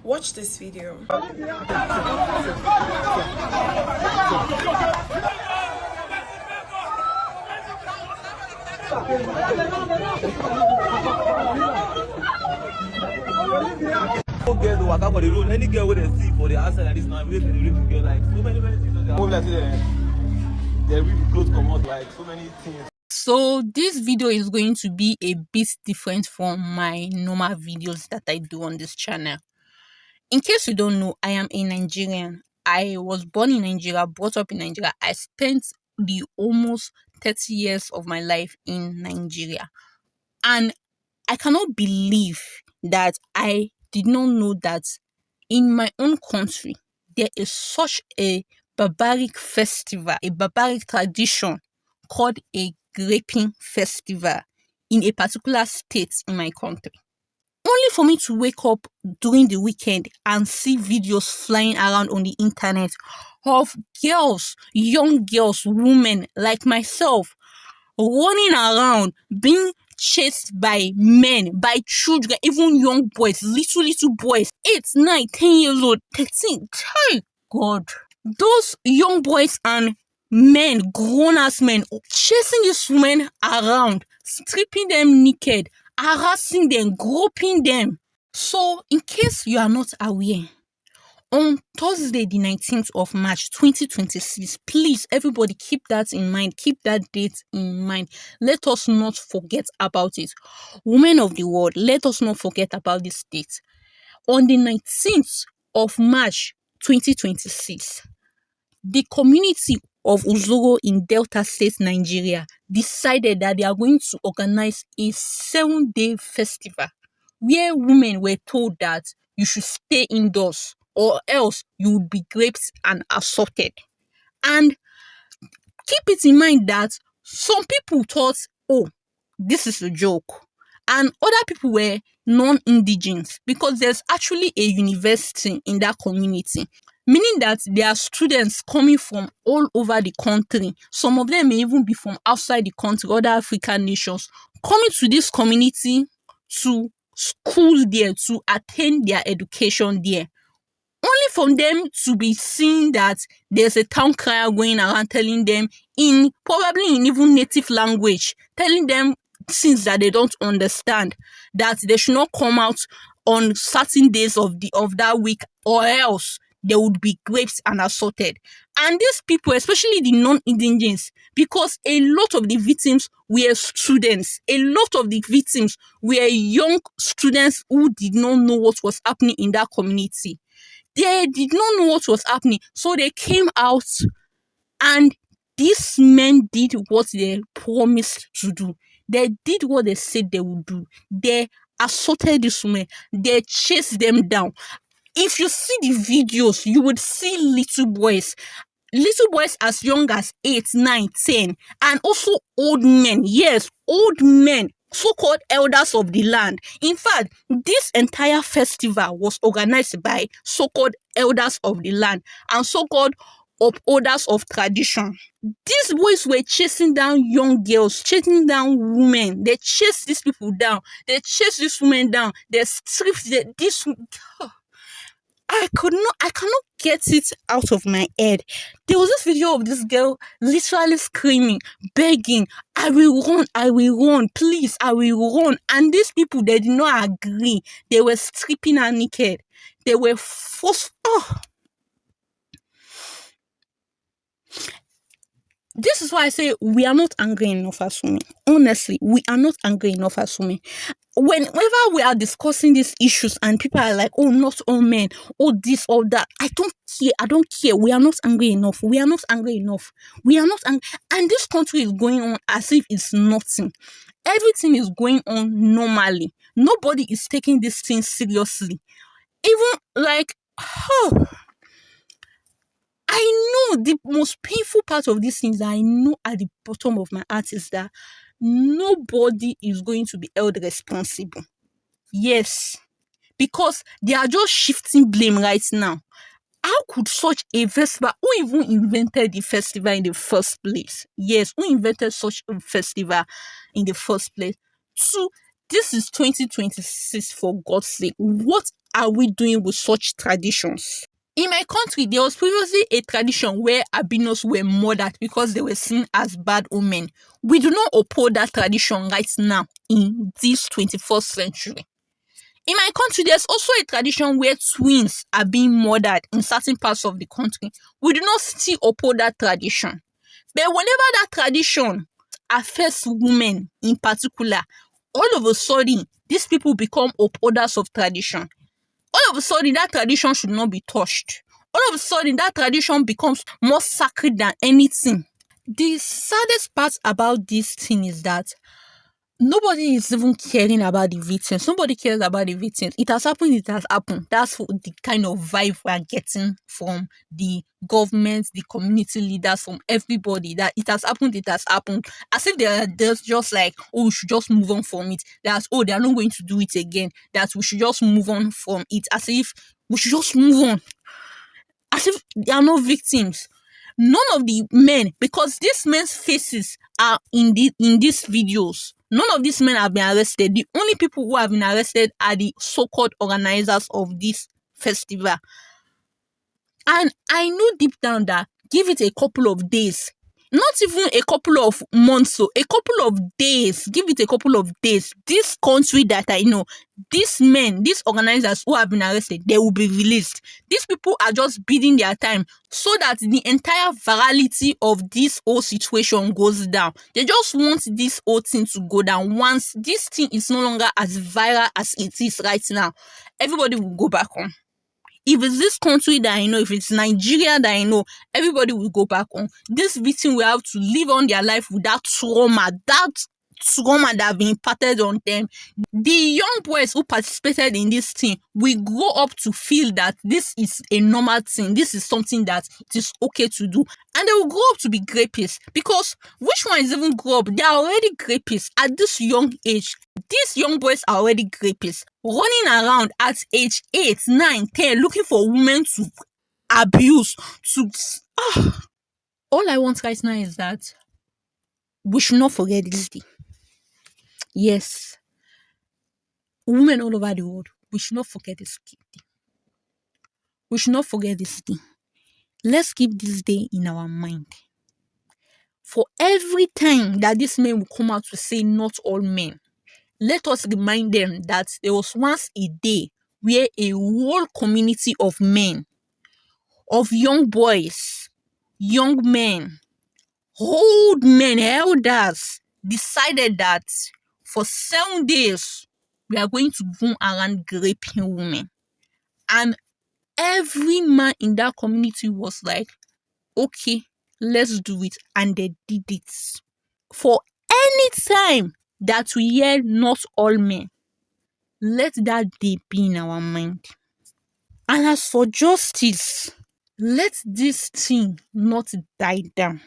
Watch this video. Get the waka for the road. Any girl with a seat for the outside and this now we get like so many things. They really close come out like so many things. So this video is going to be a bit different from my normal videos that I do on this channel. In case you don't know, I am a Nigerian. I was born in Nigeria, brought up in Nigeria. I spent the almost 30 years of my life in Nigeria. And I cannot believe that I did not know that in my own country, there is such a barbaric festival, a barbaric tradition called a graping festival in a particular state in my country. Only for me to wake up during the weekend and see videos flying around on the internet of girls, young girls, women like myself, running around, being chased by men, by children, even young boys, little boys, 8, 9, 10 years old, 13. Hey, God. Those young boys and men, grown-ass men, chasing these women around, stripping them naked, harassing them, groping them. So, in case you are not aware, on Thursday, the 19th of March, 2026, please, everybody, keep that in mind. Keep that date in mind. Let us not forget about it. Women of the world, let us not forget about this date. On the 19th of March, 2026, the community of OZORO in Delta State, Nigeria, decided that they are going to organize a 7-day festival where women were told that you should stay indoors or else you would be raped and assaulted. And keep it in mind that some people thought, oh, this is a joke. And other people were non-indigenous because there's actually a university in that community, meaning that there are students coming from all over the country. Some of them may even be from outside the country, other African nations, coming to this community to school there, to attain their education there. Only for them to be seeing that there's a town crier going around telling them probably in even native language, telling them things that they don't understand, that they should not come out on certain days of that week or else they would be raped and assaulted. And these people, especially the non-indigenous, because a lot of the victims were students, a lot of the victims were young students who did not know what was happening in that community. They did not know what was happening, so they came out and these men did what they promised to do. They did what they said they would do. They assaulted these women. They chased them down. If you see the videos, you would see little boys as young as 8, 9, 10, and also old men. Yes, old men, so-called elders of the land. In fact, this entire festival was organized by so-called elders of the land and so-called upholders of tradition. These boys were chasing down young girls, chasing down women. They chased these people down. They chased these women down. They stripped this. I cannot get it out of my head. There was this video of this girl literally screaming, begging, I will run, please, I will run. And these people, they did not agree. They were stripping her naked. They were forced. This is why I say we are not angry enough as women. Honestly, we are not angry enough as women. Whenever we are discussing these issues and people are like, oh, not all men, oh, this, all that, I don't care. We are not angry enough. We are not angry. And this country is going on as if it's nothing. Everything is going on normally. Nobody is taking this thing seriously. Even like, I know the most painful part of these things I know at the bottom of my heart is that nobody is going to be held responsible. Yes, because they are just shifting blame right now. How could such a festival, who even invented the festival in the first place? Yes, who invented such a festival in the first place? To This is 2026, for God's sake. What are we doing with such traditions? In my country, there was previously a tradition where albinos were murdered because they were seen as bad women. We do not uphold that tradition right now in this 21st century. In my country, there's also a tradition where twins are being murdered in certain parts of the country. We do not still uphold that tradition. But whenever that tradition affects women in particular, all of a sudden, these people become upholders of tradition. All of a sudden, that tradition should not be touched. All of a sudden, that tradition becomes more sacred than anything. The saddest part about this thing is that nobody is even caring about the victims. Nobody cares about the victims. It has happened, it has happened. That's the kind of vibe we are getting from the government, the community leaders, from everybody, that it has happened, it has happened. As if they're just like, oh, we should just move on from it. That, oh, they are not going to do it again. That we should just move on from it. As if we should just move on. As if they are not victims. None of the men, because these men's faces are in these videos. None of these men have been arrested. The only people who have been arrested are the so-called organizers of this festival. And I know deep down that give it a couple of days, not even a couple of months, so a couple of days, give it a couple of days, this country that I know, these men, these organizers who have been arrested, they will be released. These people are just bidding their time so that the entire virality of this whole situation goes down. They just want this whole thing to go down. Once this thing is no longer as viral as it is right now, everybody will go back home. If it's this country that I know, if it's Nigeria that I know, everybody will go back home. This victim will have to live on their life with that trauma that have been imparted on them. The young boys who participated in this thing will grow up to feel that this is a normal thing. This is something that it is okay to do. And they will grow up to be rapists. Because which one is even grow up? They are already rapists at this young age. These young boys are already rapists, running around at age 8, 9, 10, looking for women to abuse. All I want right now is that we should not forget this day. Yes, women all over the world, we should not forget this day. We should not forget this day. Let's keep this day in our mind. For every time that this man will come out to say not all men, let us remind them that there was once a day where a whole community of men, of young boys, young men, old men, elders, decided that for 7 days, we are going to go around raping women. And every man in that community was like, okay, let's do it. And they did it. For any time that we hear not all men, let that day be in our mind. And as for justice, let this thing not die down.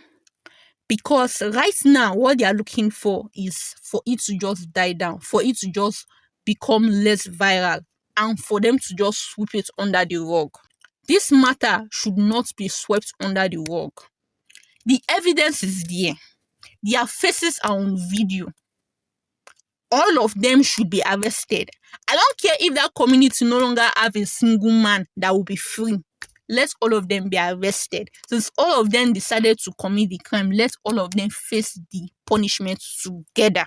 Because right now, what they are looking for is for it to just die down, for it to just become less viral, and for them to just sweep it under the rug. This matter should not be swept under the rug. The evidence is there. Their faces are on video. All of them should be arrested. I don't care if that community no longer have a single man that will be free. Let all of them be arrested. Since all of them decided to commit the crime, let all of them face the punishment together.